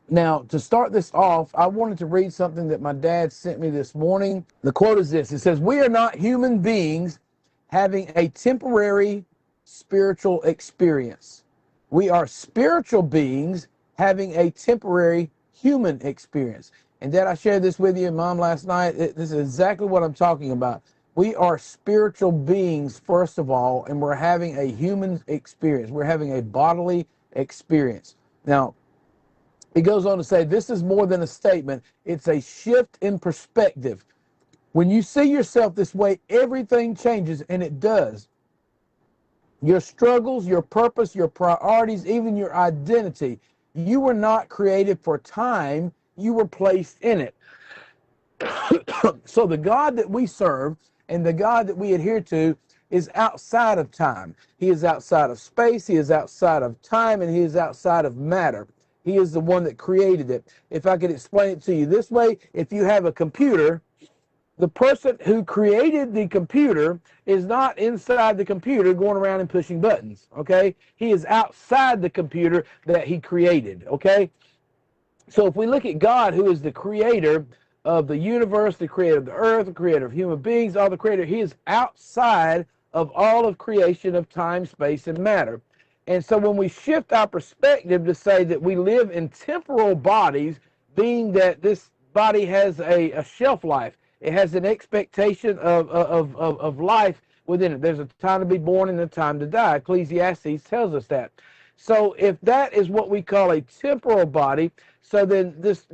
Now, to start this off, I wanted to read something that my dad sent me this morning. The quote is this. It says, "We are not human beings having a temporary spiritual experience. We are spiritual beings having a temporary human experience." And Dad, I shared this with you and Mom last night. This is exactly what I'm talking about. We are spiritual beings, first of all, and we're having a human experience. We're having a bodily experience. Now, he goes on to say, this is more than a statement. It's a shift in perspective. When you see yourself this way, everything changes, and it does. Your struggles, your purpose, your priorities, even your identity. You were not created for time. You were placed in it. So the God that we serve and the God that we adhere to is outside of time. He is outside of space. He is outside of time, and he is outside of matter. He is the one that created it. If I could explain it to you this way, if you have a computer, the person who created the computer is not inside the computer going around and pushing buttons, okay? He is outside the computer that he created, okay? So if we look at God, who is the creator of the universe, the creator of the earth, the creator of human beings, all the creator, he is outside of all of creation of time, space, and matter. And so when we shift our perspective to say that we live in temporal bodies, being that this body has a shelf life, it has an expectation of life within it. There's a time to be born and a time to die. Ecclesiastes tells us that. So if that is what we call a temporal body, so then this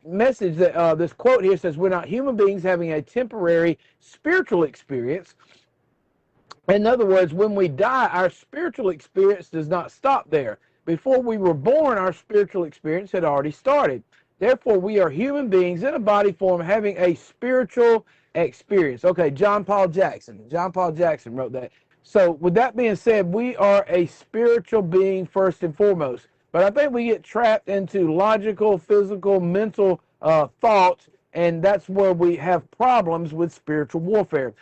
message that this quote here says we're not human beings having a temporary spiritual experience. In other words, when we die, our spiritual experience does not stop there. Before we were born, our spiritual experience had already started. Therefore, we are human beings in a body form having a spiritual experience. Okay, John Paul Jackson. John Paul Jackson wrote that. So with that being said, we are a spiritual being first and foremost. But I think we get trapped into logical, physical, mental thoughts, and that's where we have problems with spiritual warfare.